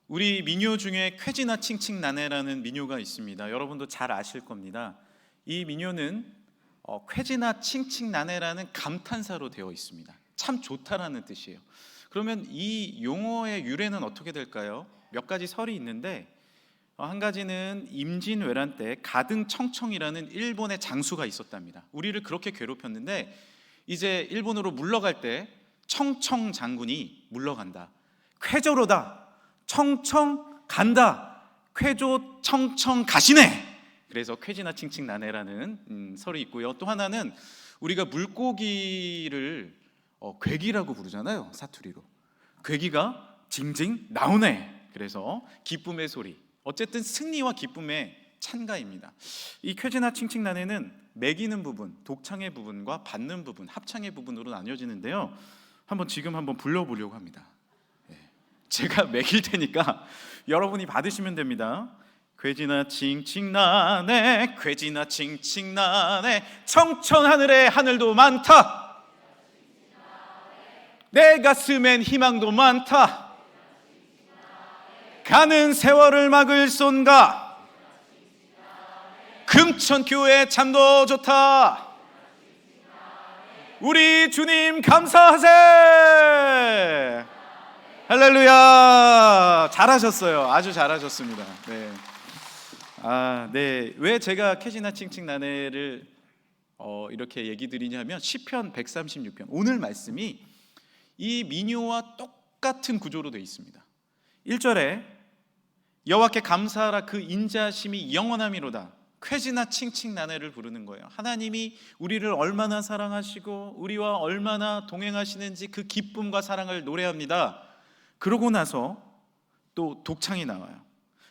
우리 민요 중에 쾌지나 칭칭나네라는 민요가 있습니다. 여러분도 잘 아실 겁니다. 이 민요는 쾌지나 칭칭나네라는 감탄사로 되어 있습니다. 참 좋다라는 뜻이에요. 그러면 이 용어의 유래는 어떻게 될까요? 몇 가지 설이 있는데, 한 가지는 임진왜란 때 가등청청이라는 일본의 장수가 있었답니다. 우리를 그렇게 괴롭혔는데 이제 일본으로 물러갈 때 청청 장군이 물러간다. 쾌조로다. 청청 간다. 쾌조 청청 가시네. 그래서 쾌지나 칭칭나네라는 설이 있고요. 또 하나는 우리가 물고기를 괴기라고 부르잖아요. 사투리로. 괴기가 징징 나오네. 그래서 기쁨의 소리. 어쨌든 승리와 기쁨의 찬가입니다. 이 쾌지나 칭칭나네는 매기는 부분, 독창의 부분과 받는 부분, 합창의 부분으로 나뉘어지는데요. 지금 한번 불러보려고 합니다. 제가 매길 테니까 여러분이 받으시면 됩니다. 괴지나 칭칭나네, 괴지나 칭칭나네, 청천하늘에 하늘도 많다. 내 가슴엔 희망도 많다. 가는 세월을 막을 쏜가. 금천교회 참도 좋다. 우리 주님 감사하세. 할렐루야. 잘하셨어요. 아주 잘하셨습니다. 네. 왜 제가 쾌지나 칭칭나네를 이렇게 얘기 드리냐면 시편 136편 오늘 말씀이 이 민요와 똑같은 구조로 되어 있습니다. 1절에 여호와께 감사하라 그 인자하심이 영원함이로다. 쾌지나 칭칭나네를 부르는 거예요. 하나님이 우리를 얼마나 사랑하시고 우리와 얼마나 동행하시는지 그 기쁨과 사랑을 노래합니다. 그러고 나서 또 독창이 나와요.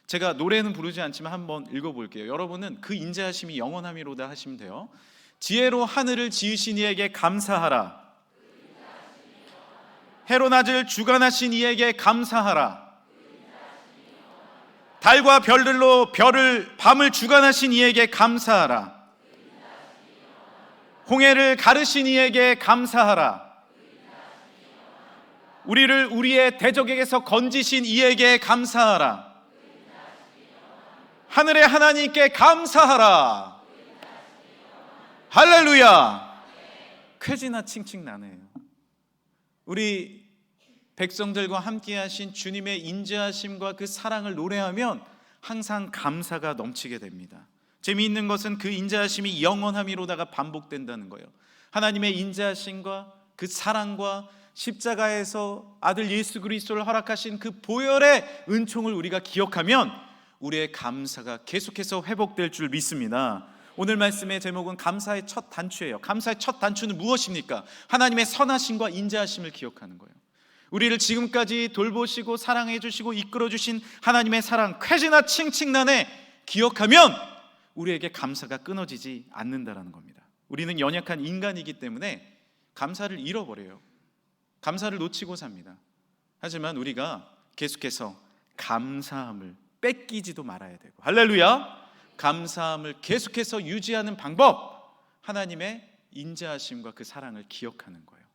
제가 노래는 부르지 않지만 한번 읽어볼게요. 여러분은 그 인자하심이 영원함이로다 하시면 돼요. 지혜로 하늘을 지으신 이에게 감사하라. 해로 낮을 주관하신 이에게 감사하라. 달과 별들로 밤을 주관하신 이에게 감사하라. 홍해를 가르신 이에게 감사하라. 우리를 우리의 대적에게서 건지신 이에게 감사하라. 하늘의 하나님께 감사하라. 할렐루야. 쾌지나 칭칭나네요. 우리 백성들과 함께 하신 주님의 인자하심과 그 사랑을 노래하면 항상 감사가 넘치게 됩니다. 재미있는 것은 그 인자하심이 영원함이로다가 반복된다는 거예요. 하나님의 인자하심과 그 사랑과 십자가에서 아들 예수 그리스도를 허락하신 그 보혈의 은총을 우리가 기억하면 우리의 감사가 계속해서 회복될 줄 믿습니다. 오늘 말씀의 제목은 감사의 첫 단추예요. 감사의 첫 단추는 무엇입니까? 하나님의 선하심과 인자하심을 기억하는 거예요. 우리를 지금까지 돌보시고 사랑해 주시고 이끌어 주신 하나님의 사랑, 쾌지나 칭칭나네 기억하면 우리에게 감사가 끊어지지 않는다라는 겁니다. 우리는 연약한 인간이기 때문에 감사를 잃어버려요. 감사를 놓치고 삽니다. 하지만 우리가 계속해서 감사함을 뺏기지도 말아야 되고, 할렐루야. 감사함을 계속해서 유지하는 방법, 하나님의 인자하심과 그 사랑을 기억하는 거예요.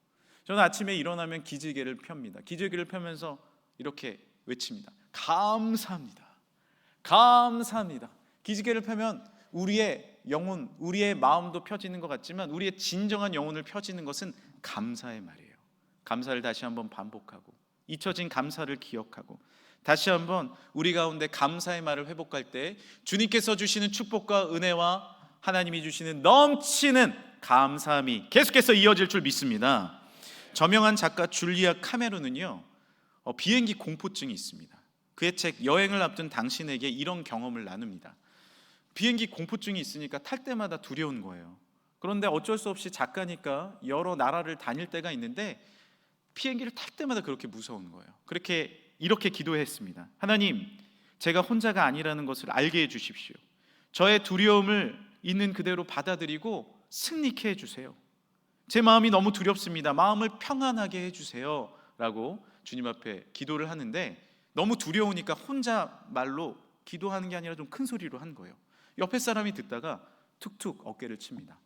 저는 아침에 일어나면 기지개를 펴니다. 기지개를 펴면서 이렇게 외칩니다. 감사합니다. 감사합니다. 기지개를 펴면 우리의 영혼, 우리의 마음도 펴지는 것 같지만 우리의 진정한 영혼을 펴지는 것은 감사의 말이에요. 감사를 다시 한번 반복하고 잊혀진 감사를 기억하고 다시 한번 우리 가운데 감사의 말을 회복할 때 주님께서 주시는 축복과 은혜와 하나님이 주시는 넘치는 감사함이 계속해서 이어질 줄 믿습니다. 저명한 작가 줄리아 카메론은요, 비행기 공포증이 있습니다. 그의 책 여행을 앞둔 당신에게 이런 경험을 나눕니다. 비행기 공포증이 있으니까 탈 때마다 두려운 거예요. 그런데 어쩔 수 없이 작가니까 여러 나라를 다닐 때가 있는데 비행기를 탈 때마다 그렇게 무서운 거예요. 이렇게 기도했습니다. 하나님, 제가 혼자가 아니라는 것을 알게 해주십시오. 저의 두려움을 있는 그대로 받아들이고 승리케 해주세요. 제 마음이 너무 두렵습니다. 마음을 평안하게 해주세요 라고 주님 앞에 기도를 하는데 너무 두려우니까 혼자 말로 기도하는 게 아니라 좀 큰 소리로 한 거예요. 옆에 사람이 듣다가 툭툭 어깨를 칩니다.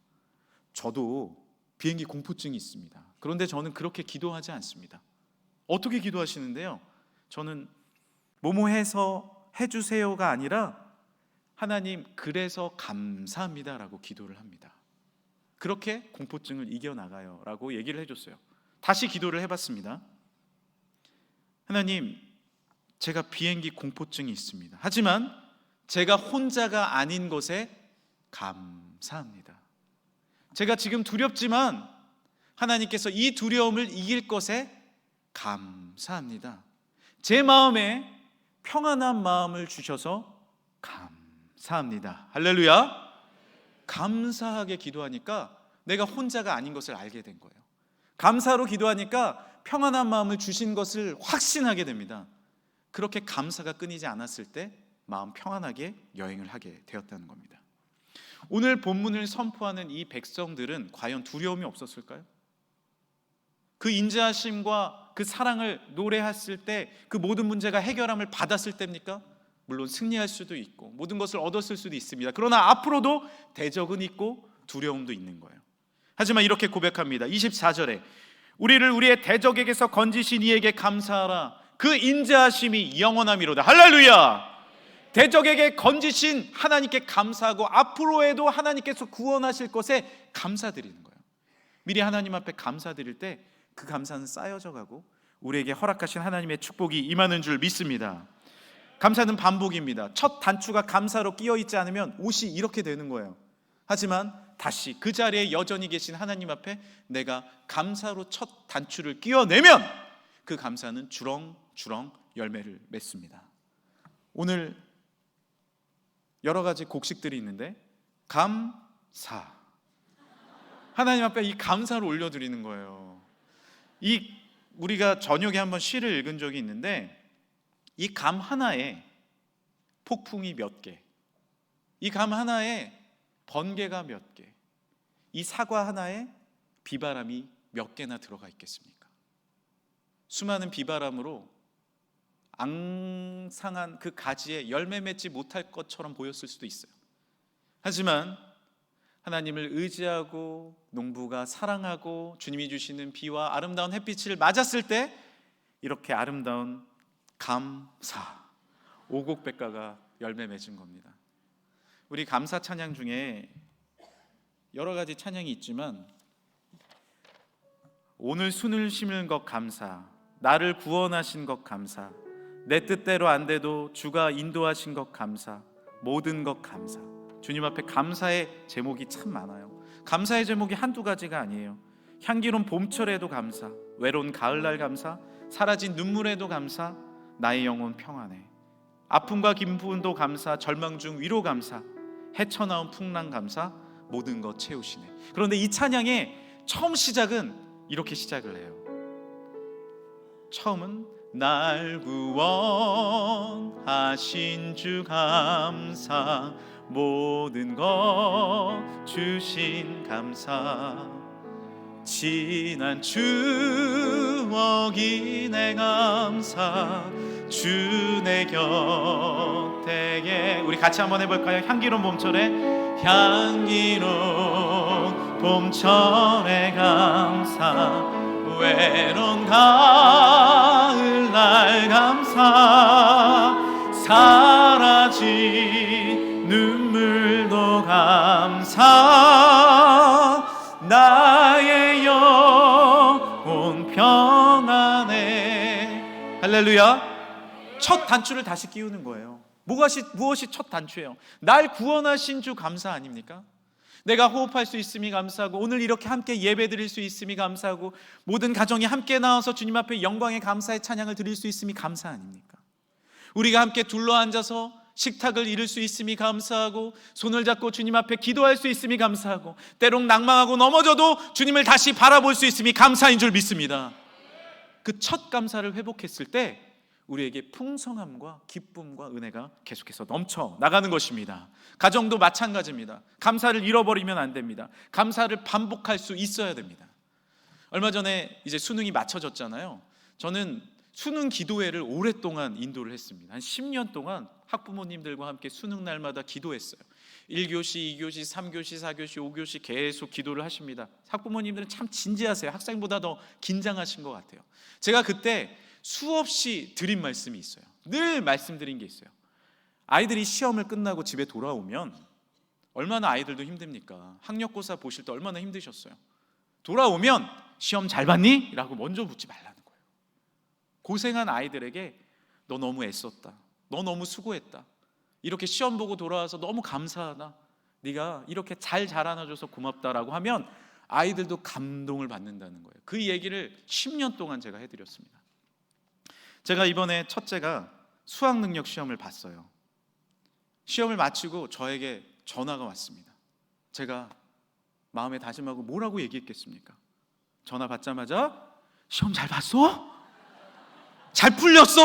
저도 비행기 공포증이 있습니다. 그런데 저는 그렇게 기도하지 않습니다. 어떻게 기도하시는데요? 저는 뭐뭐 해서 해주세요가 아니라 하나님 그래서 감사합니다라고 기도를 합니다. 그렇게 공포증을 이겨나가요 라고 얘기를 해줬어요. 다시 기도를 해봤습니다. 하나님, 제가 비행기 공포증이 있습니다. 하지만 제가 혼자가 아닌 것에 감사합니다. 제가 지금 두렵지만 하나님께서 이 두려움을 이길 것에 감사합니다. 제 마음에 평안한 마음을 주셔서 감사합니다. 할렐루야. 감사하게 기도하니까 내가 혼자가 아닌 것을 알게 된 거예요. 감사로 기도하니까 평안한 마음을 주신 것을 확신하게 됩니다. 그렇게 감사가 끊이지 않았을 때 마음 평안하게 여행을 하게 되었다는 겁니다. 오늘 본문을 선포하는 이 백성들은 과연 두려움이 없었을까요? 그 인자하심과 그 사랑을 노래했을 때 그 모든 문제가 해결함을 받았을 때입니까? 물론 승리할 수도 있고 모든 것을 얻었을 수도 있습니다. 그러나 앞으로도 대적은 있고 두려움도 있는 거예요. 하지만 이렇게 고백합니다. 24절에 우리를 우리의 대적에게서 건지신 이에게 감사하라. 그 인자하심이 영원함이로다. 할렐루야. 대적에게 건지신 하나님께 감사하고 앞으로에도 하나님께서 구원하실 것에 감사드리는 거예요. 미리 하나님 앞에 감사드릴 때 그 감사는 쌓여져 가고 우리에게 허락하신 하나님의 축복이 임하는 줄 믿습니다. 감사는 반복입니다. 첫 단추가 감사로 끼어 있지 않으면 옷이 이렇게 되는 거예요. 하지만 다시 그 자리에 여전히 계신 하나님 앞에 내가 감사로 첫 단추를 끼워내면 그 감사는 주렁주렁 열매를 맺습니다. 오늘 여러 가지 곡식들이 있는데 감사, 하나님 앞에 이 감사를 올려드리는 거예요. 우리가 저녁에 한번 시를 읽은 적이 있는데 이 감 하나에 폭풍이 몇 개, 이 감 하나에 번개가 몇 개, 이 사과 하나에 비바람이 몇 개나 들어가 있겠습니까? 수많은 비바람으로 앙상한 그 가지에 열매 맺지 못할 것처럼 보였을 수도 있어요. 하지만 하나님을 의지하고 농부가 사랑하고 주님이 주시는 비와 아름다운 햇빛을 맞았을 때 이렇게 아름다운 감사, 오곡백과가 열매 맺은 겁니다. 우리 감사 찬양 중에 여러 가지 찬양이 있지만 오늘 순을 심은 것 감사, 나를 구원하신 것 감사, 내 뜻대로 안 돼도 주가 인도하신 것 감사, 모든 것 감사. 주님 앞에 감사의 제목이 참 많아요. 감사의 제목이 한두 가지가 아니에요. 향기로운 봄철에도 감사, 외로운 가을날 감사, 사라진 눈물에도 감사, 나의 영혼 평안해. 아픔과 기쁨도 감사, 절망 중 위로 감사, 헤쳐나온 풍랑 감사, 모든 것 채우시네. 그런데 이 찬양의 처음 시작은 이렇게 시작을 해요. 처음은 날 구원하신 주 감사, 모든 것 주신 감사, 지난 추억이 내 감사, 주 내 곁에. 우리 같이 한번 해볼까요? 향기로운 봄철에, 향기로운 봄철에 감사, 외로운 가을날 감사, 사라진 눈물도 감사, 나의 영혼 평안해. 할렐루야. 첫 단추를 다시 끼우는 거예요. 무엇이 첫 단추예요? 날 구원하신 주 감사 아닙니까? 내가 호흡할 수 있음이 감사하고 오늘 이렇게 함께 예배 드릴 수 있음이 감사하고 모든 가정이 함께 나와서 주님 앞에 영광의 감사의 찬양을 드릴 수 있음이 감사 아닙니까? 우리가 함께 둘러앉아서 식탁을 이룰 수 있음이 감사하고 손을 잡고 주님 앞에 기도할 수 있음이 감사하고 때론 낭망하고 넘어져도 주님을 다시 바라볼 수 있음이 감사인 줄 믿습니다. 그 첫 감사를 회복했을 때 우리에게 풍성함과 기쁨과 은혜가 계속해서 넘쳐 나가는 것입니다. 가정도 마찬가지입니다. 감사를 잃어버리면 안 됩니다. 감사를 반복할 수 있어야 됩니다. 얼마 전에 이제 수능이 맞춰졌잖아요. 저는 수능 기도회를 오랫동안 인도를 했습니다. 한 10년 동안 학부모님들과 함께 수능 날마다 기도했어요. 1교시, 2교시, 3교시, 4교시, 5교시 계속 기도를 하십니다. 학부모님들은 참 진지하세요. 학생보다 더 긴장하신 것 같아요. 제가 그때 수없이 드린 말씀이 있어요. 늘 말씀드린 게 있어요. 아이들이 시험을 끝나고 집에 돌아오면 얼마나 아이들도 힘듭니까? 학력고사 보실 때 얼마나 힘드셨어요? 돌아오면 시험 잘 봤니? 라고 먼저 묻지 말라는 거예요. 고생한 아이들에게 너 너무 애썼다, 너 너무 수고했다, 이렇게 시험 보고 돌아와서 너무 감사하다, 네가 이렇게 잘 자라나줘서 고맙다라고 하면 아이들도 감동을 받는다는 거예요. 그 얘기를 10년 동안 제가 해드렸습니다. 제가 이번에 첫째가 수학 능력 시험을 봤어요. 시험을 마치고 저에게 전화가 왔습니다. 제가 마음에 다짐하고 뭐라고 얘기했겠습니까? 전화 받자마자 시험 잘 봤어? 잘 풀렸어?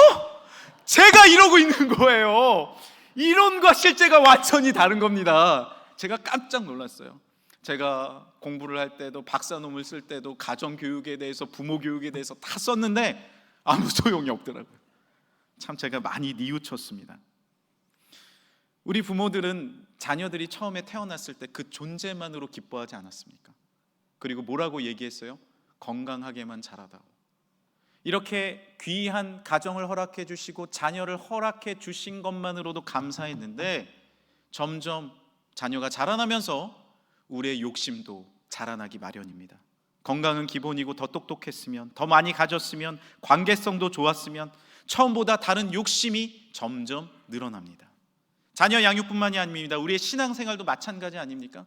제가 이러고 있는 거예요. 이론과 실제가 완전히 다른 겁니다. 제가 깜짝 놀랐어요. 제가 공부를 할 때도 박사논문 쓸 때도 가정교육에 대해서 부모 교육에 대해서 다 썼는데 아무 소용이 없더라고요. 참 제가 많이 뉘우쳤습니다. 우리 부모들은 자녀들이 처음에 태어났을 때 그 존재만으로 기뻐하지 않았습니까? 그리고 뭐라고 얘기했어요? 건강하게만 자라다오. 이렇게 귀한 가정을 허락해 주시고 자녀를 허락해 주신 것만으로도 감사했는데 점점 자녀가 자라나면서 우리의 욕심도 자라나기 마련입니다. 건강은 기본이고 더 똑똑했으면, 더 많이 가졌으면, 관계성도 좋았으면 처음보다 다른 욕심이 점점 늘어납니다. 자녀 양육뿐만이 아닙니다. 우리의 신앙생활도 마찬가지 아닙니까?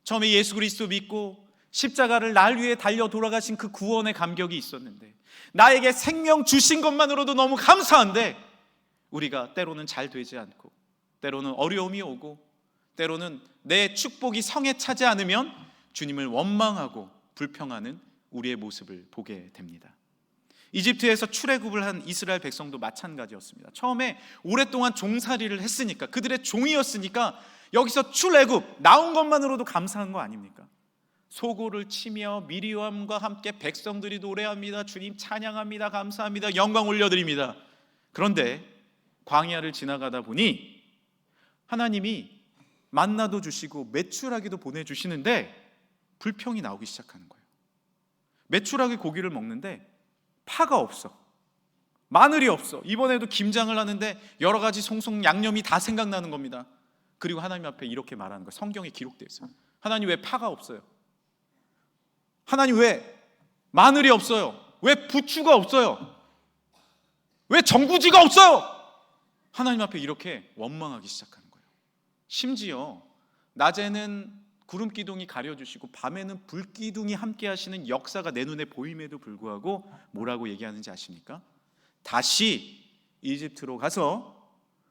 처음에 예수 그리스도 믿고 십자가를 날 위해 달려 돌아가신 그 구원의 감격이 있었는데, 나에게 생명 주신 것만으로도 너무 감사한데 우리가 때로는 잘 되지 않고, 때로는 어려움이 오고, 때로는 내 축복이 성에 차지 않으면 주님을 원망하고 불평하는 우리의 모습을 보게 됩니다. 이집트에서 출애굽을 한 이스라엘 백성도 마찬가지였습니다. 처음에 오랫동안 종살이를 했으니까, 그들의 종이었으니까 여기서 출애굽 나온 것만으로도 감사한 거 아닙니까? 소고를 치며 미리암과 함께 백성들이 노래합니다. 주님 찬양합니다. 감사합니다. 영광 올려드립니다. 그런데 광야를 지나가다 보니 하나님이 만나도 주시고 메추라기도 보내주시는데 불평이 나오기 시작하는 거예요. 메추라기 고기를 먹는데 파가 없어, 마늘이 없어. 이번에도 김장을 하는데 여러 가지 송송 양념이 다 생각나는 겁니다. 그리고 하나님 앞에 이렇게 말하는 거예요. 성경에 기록되어 있어요. 하나님 왜 파가 없어요? 하나님 왜 마늘이 없어요? 왜 부추가 없어요? 왜 전구지가 없어요? 하나님 앞에 이렇게 원망하기 시작하는 거예요. 심지어 낮에는 구름 기둥이 가려주시고 밤에는 불 기둥이 함께 하시는 역사가 내 눈에 보임에도 불구하고 뭐라고 얘기하는지 아십니까? 다시 이집트로 가서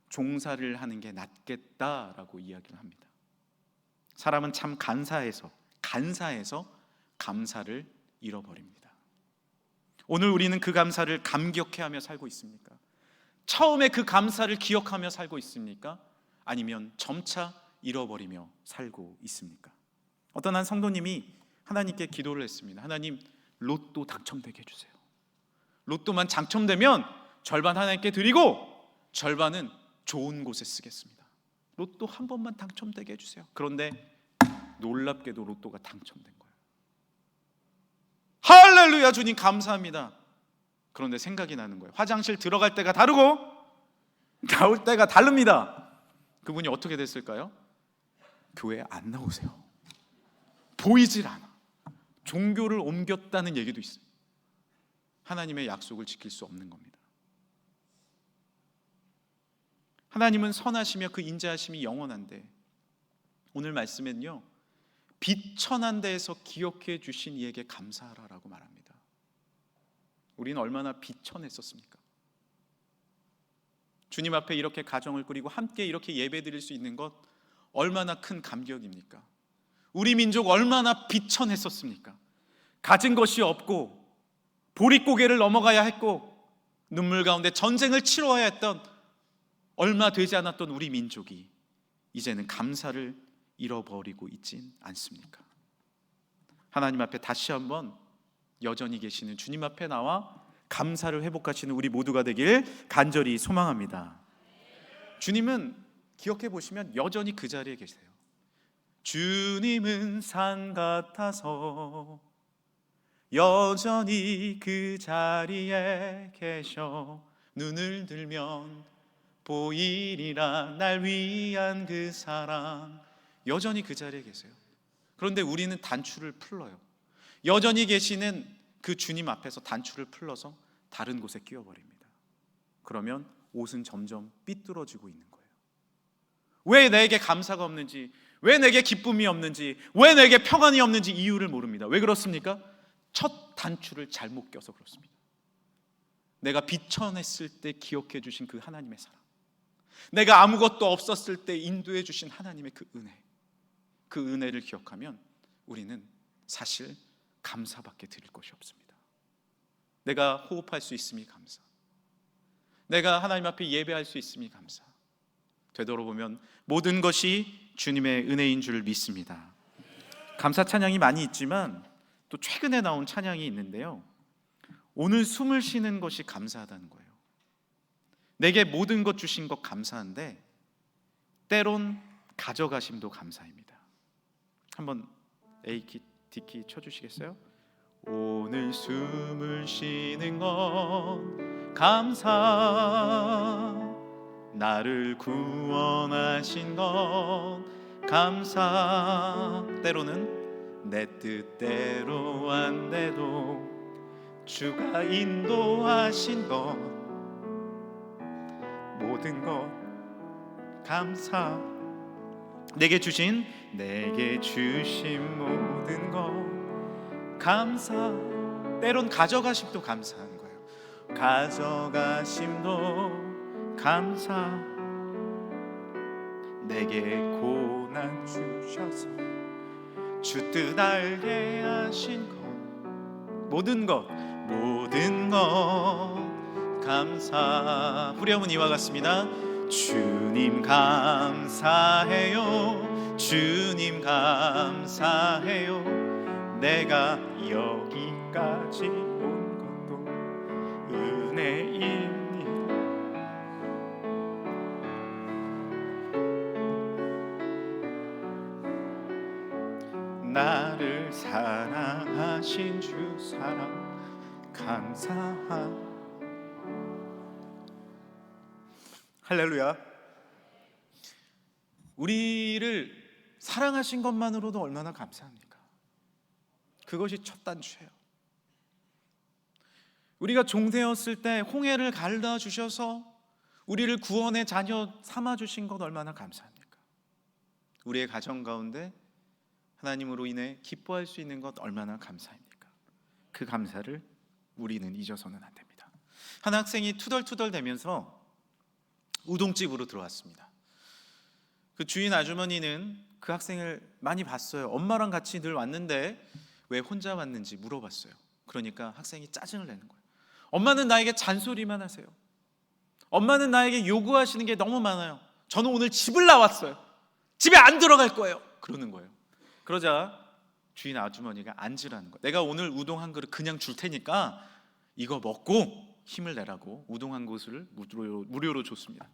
종살이를 하는 게 낫겠다라고 이야기를 합니다. 사람은 참 간사해서 감사를 잃어버립니다. 오늘 우리는 그 감사를 감격해하며 살고 있습니까? 처음에 그 감사를 기억하며 살고 있습니까? 아니면 점차 잃어버리며 살고 있습니까? 어떤 한 성도님이 하나님께 기도를 했습니다. 하나님, 로또 당첨되게 해주세요. 로또만 당첨되면 절반 하나님께 드리고 절반은 좋은 곳에 쓰겠습니다. 로또 한 번만 당첨되게 해주세요. 그런데 놀랍게도 로또가 당첨된 거예요. 할렐루야, 주님 감사합니다. 그런데 생각이 나는 거예요. 화장실 들어갈 때가 다르고 나올 때가 다릅니다. 그분이 어떻게 됐을까요? 교회에 안 나오세요. 보이질 않아. 종교를 옮겼다는 얘기도 있어요. 하나님의 약속을 지킬 수 없는 겁니다. 하나님은 선하시며 그 인자하심이 영원한데, 오늘 말씀에는요, 비천한 데에서 기억해 주신 이에게 감사하라라고 말합니다. 우리는 얼마나 비천했었습니까? 주님 앞에 이렇게 가정을 꾸리고 함께 이렇게 예배 드릴 수 있는 것 얼마나 큰 감격입니까? 우리 민족 얼마나 비천했었습니까? 가진 것이 없고 보릿고개를 넘어가야 했고 눈물 가운데 전쟁을 치러야 했던, 얼마 되지 않았던 우리 민족이 이제는 감사를 잃어버리고 있진 않습니까? 하나님 앞에 다시 한번 여전히 계시는 주님 앞에 나와 감사를 회복하시는 우리 모두가 되길 간절히 소망합니다. 주님은 기억해 보시면 여전히 그 자리에 계세요. 주님은 산 같아서 여전히 그 자리에 계셔 눈을 들면 보이리라 날 위한 그 사랑. 여전히 그 자리에 계세요. 그런데 우리는 단추를 풀러요. 여전히 계시는 그 주님 앞에서 단추를 풀러서 다른 곳에 끼워버립니다. 그러면 옷은 점점 삐뚤어지고 있는 거예요. 왜 내게 감사가 없는지, 왜 내게 기쁨이 없는지, 왜 내게 평안이 없는지 이유를 모릅니다. 왜 그렇습니까? 첫 단추를 잘못 껴서 그렇습니다. 내가 비천했을 때 기억해 주신 그 하나님의 사랑, 내가 아무것도 없었을 때 인도해 주신 하나님의 그 은혜, 그 은혜를 기억하면 우리는 사실 감사밖에 드릴 것이 없습니다. 내가 호흡할 수 있음이 감사, 내가 하나님 앞에 예배할 수 있음이 감사. 되돌아보면 모든 것이 주님의 은혜인 줄 믿습니다. 감사 찬양이 많이 있지만 또 최근에 나온 찬양이 있는데요, 오늘 숨을 쉬는 것이 감사하다는 거예요. 내게 모든 것 주신 것 감사한데 때론 가져가심도 감사입니다. 한번 A키, D키 쳐주시겠어요? 오늘 숨을 쉬는 건 감사, 나를 구원하신 건 감사. 때로는 내 뜻대로 안 돼도 주가 인도하신 것, 모든 것 감사. 내게 주신 모든 것 감사. 때론 가져가심도 감사한 거예요. 가져가심도 감사. 내게 고난 주셔서 주 뜻 알게 하신 것, 모든 것 감사. 후렴은 이와 같습니다. 주님 감사해요, 주님 감사해요, 내가 여기까지 온 것도 은혜입니다. 나를 사랑하신 주 사랑 감사합니다. 할렐루야. 우리를 사랑하신 것만으로도 얼마나 감사합니까? 그것이 첫 단추예요. 우리가 종되었을 때 홍해를 갈라 주셔서 우리를 구원의 자녀 삼아 주신 것 얼마나 감사합니까? 우리의 가정 가운데 하나님으로 인해 기뻐할 수 있는 것 얼마나 감사합니까? 그 감사를 우리는 잊어서는 안 됩니다. 한 학생이 투덜투덜 대면서 우동집으로 들어왔습니다. 그 주인 아주머니는 그 학생을 많이 봤어요. 엄마랑 같이 늘 왔는데 왜 혼자 왔는지 물어봤어요. 그러니까 학생이 짜증을 내는 거예요. 엄마는 나에게 잔소리만 하세요. 엄마는 나에게 요구하시는 게 너무 많아요. 저는 오늘 집을 나왔어요. 집에 안 들어갈 거예요. 그러는 거예요. 그러자 주인 아주머니가 앉으라는 거예요. 내가 오늘 우동 한 그릇 그냥 줄 테니까 이거 먹고 힘을 내라고 우동 한 그릇을 무료로 줬습니다.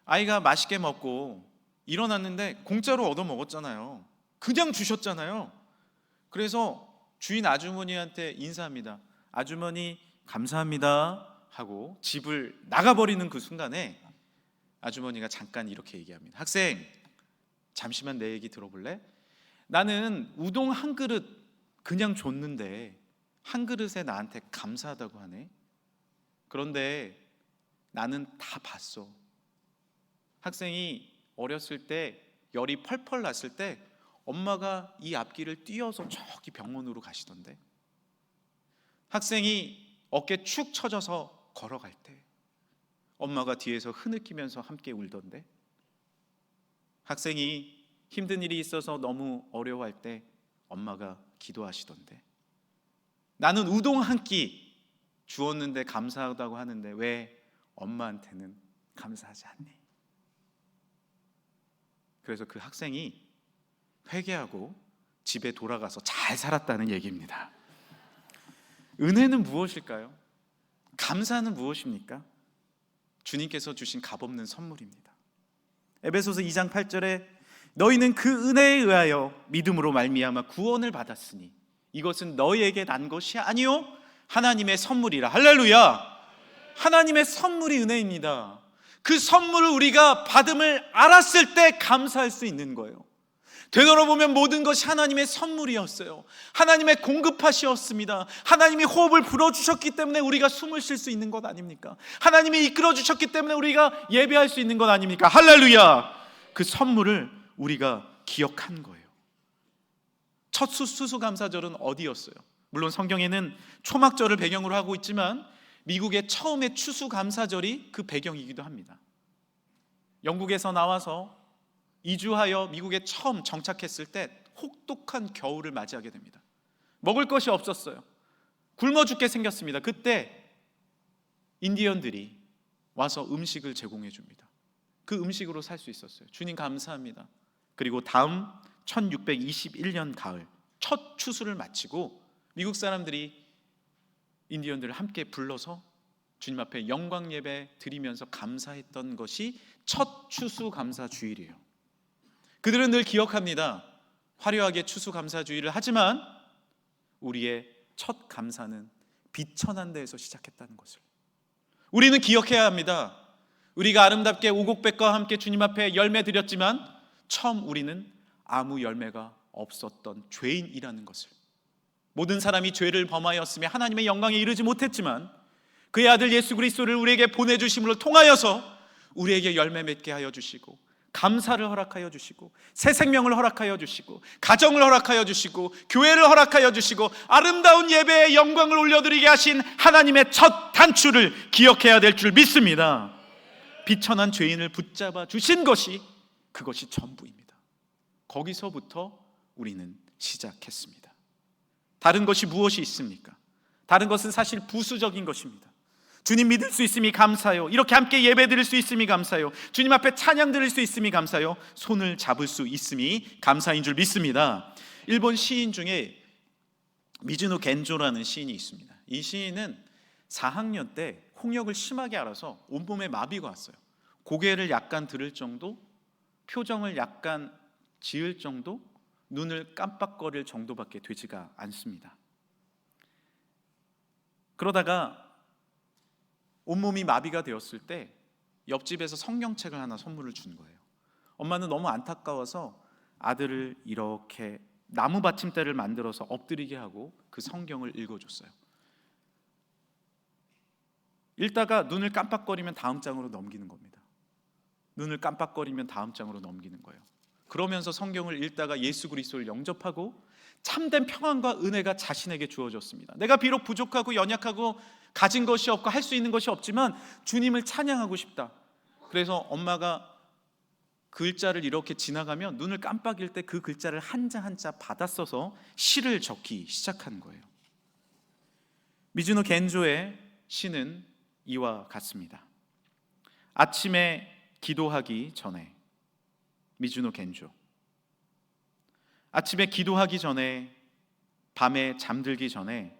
아이가 맛있게 먹고 일어났는데 공짜로 얻어 먹었잖아요. 그냥 주셨잖아요. 그래서 주인 아주머니한테 인사합니다. 아주머니 감사합니다 하고 집을 나가버리는 그 순간에 아주머니가 잠깐 이렇게 얘기합니다. 학생, 잠시만 내 얘기 들어볼래? 나는 우동 한 그릇 그냥 줬는데 한 그릇에 나한테 감사하다고 하네. 그런데 나는 다 봤어. 학생이 어렸을 때 열이 펄펄 났을 때 엄마가 이 앞길을 뛰어서 저기 병원으로 가시던데, 학생이 어깨 축 처져서 걸어갈 때 엄마가 뒤에서 흐느끼면서 함께 울던데, 학생이 힘든 일이 있어서 너무 어려워할 때 엄마가 기도하시던데, 나는 우동 한 끼 주었는데 감사하다고 하는데 왜 엄마한테는 감사하지 않니? 그래서 그 학생이 회개하고 집에 돌아가서 잘 살았다는 얘기입니다. 은혜는 무엇일까요? 감사는 무엇입니까? 주님께서 주신 값없는 선물입니다. 에베소서 2장 8절에 너희는 그 은혜에 의하여 믿음으로 말미암아 구원을 받았으니 이것은 너희에게 난 것이 아니요 하나님의 선물이라. 할렐루야. 하나님의 선물이 은혜입니다. 그 선물을 우리가 받음을 알았을 때 감사할 수 있는 거예요. 되돌아보면 모든 것이 하나님의 선물이었어요. 하나님의 공급하시었습니다. 하나님이 호흡을 불어주셨기 때문에 우리가 숨을 쉴 수 있는 것 아닙니까? 하나님이 이끌어주셨기 때문에 우리가 예배할 수 있는 것 아닙니까? 할렐루야! 그 선물을 우리가 기억한 거예요. 첫 수수감사절은 어디였어요? 물론 성경에는 초막절을 배경으로 하고 있지만 미국의 처음의 추수감사절이 그 배경이기도 합니다. 영국에서 나와서 이주하여 미국에 처음 정착했을 때 혹독한 겨울을 맞이하게 됩니다. 먹을 것이 없었어요. 굶어 죽게 생겼습니다. 그때 인디언들이 와서 음식을 제공해 줍니다. 그 음식으로 살 수 있었어요. 주님 감사합니다. 그리고 다음 1621년 가을 첫 추수를 마치고 미국 사람들이 인디언들을 함께 불러서 주님 앞에 영광 예배 드리면서 감사했던 것이 첫 추수감사 주일이에요. 그들은 늘 기억합니다. 화려하게 추수감사 주일을 하지만 우리의 첫 감사는 비천한 데에서 시작했다는 것을 우리는 기억해야 합니다. 우리가 아름답게 오곡백과 함께 주님 앞에 열매 드렸지만 처음 우리는 아무 열매가 없었던 죄인이라는 것을, 모든 사람이 죄를 범하였으며 하나님의 영광에 이르지 못했지만 그의 아들 예수 그리스도를 우리에게 보내주심으로 통하여서 우리에게 열매 맺게 하여 주시고 감사를 허락하여 주시고 새 생명을 허락하여 주시고 가정을 허락하여 주시고 교회를 허락하여 주시고 아름다운 예배의 영광을 올려드리게 하신 하나님의 첫 단추를 기억해야 될 줄 믿습니다. 비천한 죄인을 붙잡아 주신 것이 그것이 전부입니다. 거기서부터 우리는 시작했습니다. 다른 것이 무엇이 있습니까? 다른 것은 사실 부수적인 것입니다. 주님 믿을 수 있음이 감사요. 이렇게 함께 예배 드릴 수 있음이 감사요. 주님 앞에 찬양 드릴 수 있음이 감사요. 손을 잡을 수 있음이 감사인 줄 믿습니다. 일본 시인 중에 미즈노 겐조라는 시인이 있습니다. 이 시인은 4학년 때 홍역을 심하게 앓아서 온몸에 마비가 왔어요. 고개를 약간 들을 정도, 표정을 약간 지을 정도, 눈을 깜빡거릴 정도밖에 되지가 않습니다. 그러다가 온몸이 마비가 되었을 때 옆집에서 성경책을 하나 선물을 준 거예요. 엄마는 너무 안타까워서 아들을 이렇게 나무 받침대를 만들어서 엎드리게 하고 그 성경을 읽어줬어요. 읽다가 눈을 깜빡거리면 다음 장으로 넘기는 겁니다. 눈을 깜빡거리면 다음 장으로 넘기는 거예요. 그러면서 성경을 읽다가 예수 그리스도를 영접하고 참된 평안과 은혜가 자신에게 주어졌습니다. 내가 비록 부족하고 연약하고 가진 것이 없고 할 수 있는 것이 없지만 주님을 찬양하고 싶다. 그래서 엄마가 글자를 이렇게 지나가면 눈을 깜빡일 때 그 글자를 한자 한자 받아 써서 시를 적기 시작한 거예요. 미즈노 겐조의 시는 이와 같습니다. 아침에 기도하기 전에, 미즈노 겐조. 아침에 기도하기 전에, 밤에 잠들기 전에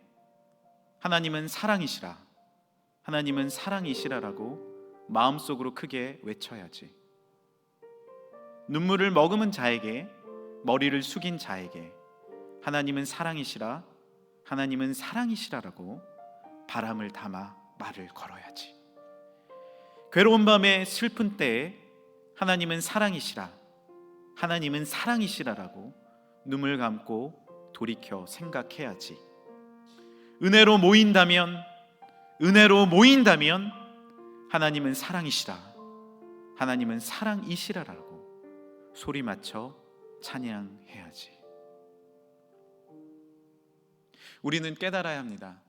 하나님은 사랑이시라, 하나님은 사랑이시라라고 마음속으로 크게 외쳐야지. 눈물을 머금은 자에게, 머리를 숙인 자에게 하나님은 사랑이시라, 하나님은 사랑이시라라고 바람을 담아 말을 걸어야지. 괴로운 밤에 슬픈 때에 하나님은 사랑이시라, 하나님은 사랑이시라라고 눈물 감고 돌이켜 생각해야지. 은혜로 모인다면 하나님은 사랑이시라, 하나님은 사랑이시라라고 소리 맞춰 찬양해야지. 우리는 깨달아야 합니다.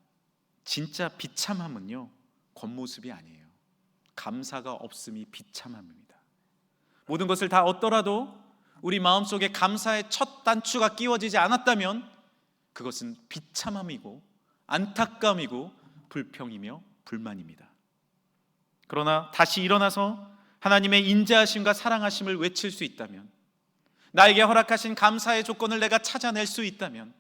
진짜 비참함은요, 겉모습이 아니에요. 감사가 없음이 비참함입니다. 모든 것을 다 얻더라도 우리 마음속에 감사의 첫 단추가 끼워지지 않았다면 그것은 비참함이고 안타까움이고 불평이며 불만입니다. 그러나 다시 일어나서 하나님의 인자하심과 사랑하심을 외칠 수 있다면, 나에게 허락하신 감사의 조건을 내가 찾아낼 수 있다면,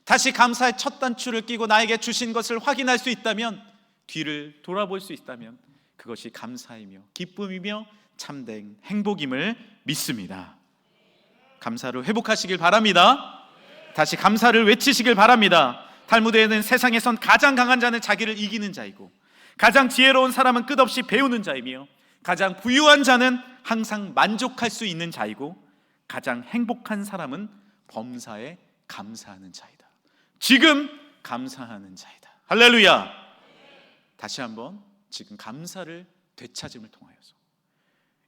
다시 감사의 첫 단추를 끼고 나에게 주신 것을 확인할 수 있다면, 뒤를 돌아볼 수 있다면 그것이 감사이며 기쁨이며 참된 행복임을 믿습니다. 감사를 회복하시길 바랍니다. 다시 감사를 외치시길 바랍니다. 탈무드에는 세상에선 가장 강한 자는 자기를 이기는 자이고 가장 지혜로운 사람은 끝없이 배우는 자이며 가장 부유한 자는 항상 만족할 수 있는 자이고 가장 행복한 사람은 범사에 감사하는 자이다. 지금 감사하는 자이다. 할렐루야. 다시 한번 지금 감사를 되찾음을 통하여서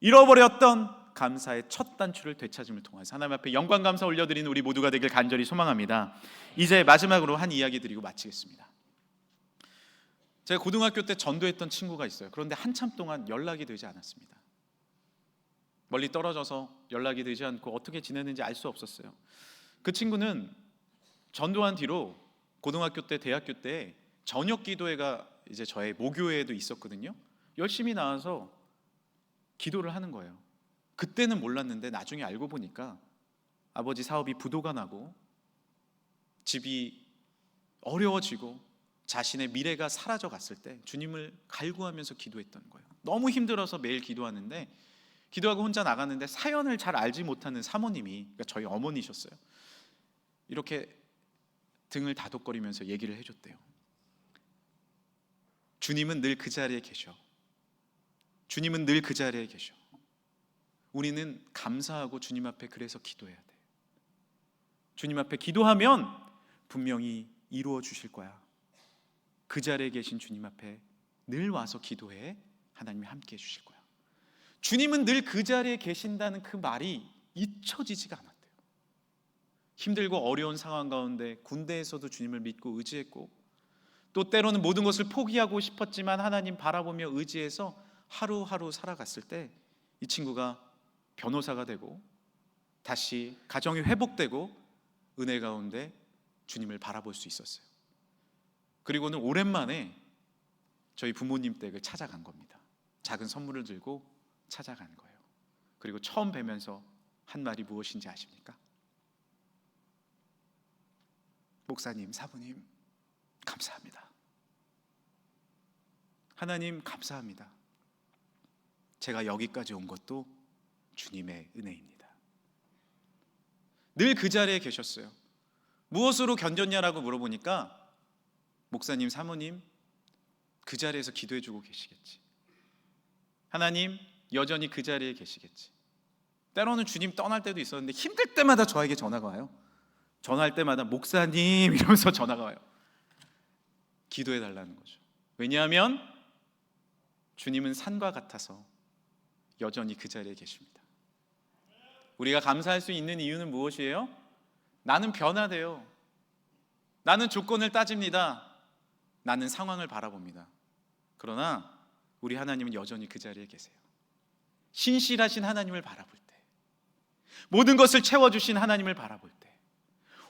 잃어버렸던 감사의 첫 단추를 되찾음을 통해서 하나님 앞에 영광 감사 올려드리는 우리 모두가 되길 간절히 소망합니다. 이제 마지막으로 한 이야기 드리고 마치겠습니다. 제가 고등학교 때 전도했던 친구가 있어요. 그런데 한참 동안 연락이 되지 않았습니다. 멀리 떨어져서 연락이 되지 않고 어떻게 지내는지 알 수 없었어요. 그 친구는 전도한 뒤로 고등학교 때, 대학교 때 저녁 기도회가 이제 저의 모교회에도 있었거든요. 열심히 나와서 기도를 하는 거예요. 그때는 몰랐는데 나중에 알고 보니까 아버지 사업이 부도가 나고 집이 어려워지고 자신의 미래가 사라져 갔을 때 주님을 갈구하면서 기도했던 거예요. 너무 힘들어서 매일 기도하는데 기도하고 혼자 나갔는데 사연을 잘 알지 못하는 사모님이, 그러니까 저희 어머니셨어요. 이렇게 등을 다독거리면서 얘기를 해줬대요. 주님은 늘 그 자리에 계셔. 주님은 늘 그 자리에 계셔. 우리는 감사하고 주님 앞에 그래서 기도해야 돼. 주님 앞에 기도하면 분명히 이루어 주실 거야. 그 자리에 계신 주님 앞에 늘 와서 기도해. 하나님이 함께 해주실 거야. 주님은 늘 그 자리에 계신다는 그 말이 잊혀지지가 않았대요. 힘들고 어려운 상황 가운데 군대에서도 주님을 믿고 의지했고, 또 때로는 모든 것을 포기하고 싶었지만 하나님 바라보며 의지해서 하루하루 살아갔을 때 이 친구가 변호사가 되고 다시 가정이 회복되고 은혜 가운데 주님을 바라볼 수 있었어요. 그리고는 오랜만에 저희 부모님 댁을 찾아간 겁니다. 작은 선물을 들고 찾아간 거예요. 그리고 처음 뵈면서 한 말이 무엇인지 아십니까? 목사님, 사부님, 감사합니다. 하나님 감사합니다. 제가 여기까지 온 것도 주님의 은혜입니다. 늘 그 자리에 계셨어요. 무엇으로 견뎠냐라고 물어보니까 목사님, 사모님 그 자리에서 기도해주고 계시겠지. 하나님 여전히 그 자리에 계시겠지. 때로는 주님 떠날 때도 있었는데 힘들 때마다 저에게 전화가 와요. 전화할 때마다 목사님 이러면서 전화가 와요. 기도해 달라는 거죠. 왜냐하면 주님은 산과 같아서 여전히 그 자리에 계십니다. 우리가 감사할 수 있는 이유는 무엇이에요? 나는 변화돼요. 나는 조건을 따집니다. 나는 상황을 바라봅니다. 그러나 우리 하나님은 여전히 그 자리에 계세요. 신실하신 하나님을 바라볼 때, 모든 것을 채워주신 하나님을 바라볼 때,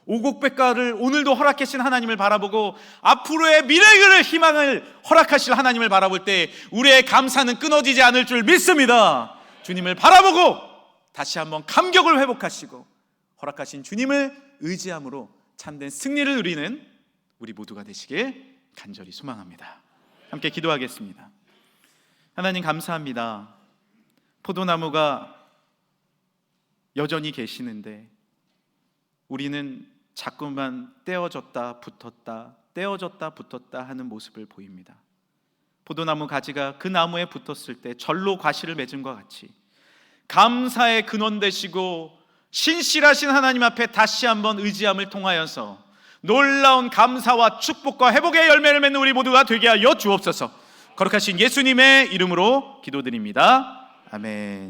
오곡백과를 오늘도 허락해 주신 하나님을 바라보고 앞으로의 미래를 희망을 허락하실 하나님을 바라볼 때 우리의 감사는 끊어지지 않을 줄 믿습니다. 주님을 바라보고 다시 한번 감격을 회복하시고 허락하신 주님을 의지함으로 참된 승리를 누리는 우리 모두가 되시길 간절히 소망합니다. 함께 기도하겠습니다. 하나님 감사합니다. 포도나무가 여전히 계시는데 우리는 자꾸만 떼어졌다 붙었다 떼어졌다 붙었다 하는 모습을 보입니다. 포도나무 가지가 그 나무에 붙었을 때 절로 과실을 맺은 것 같이 감사의 근원 되시고 신실하신 하나님 앞에 다시 한번 의지함을 통하여서 놀라운 감사와 축복과 회복의 열매를 맺는 우리 모두가 되게 하여 주옵소서. 거룩하신 예수님의 이름으로 기도드립니다. 아멘.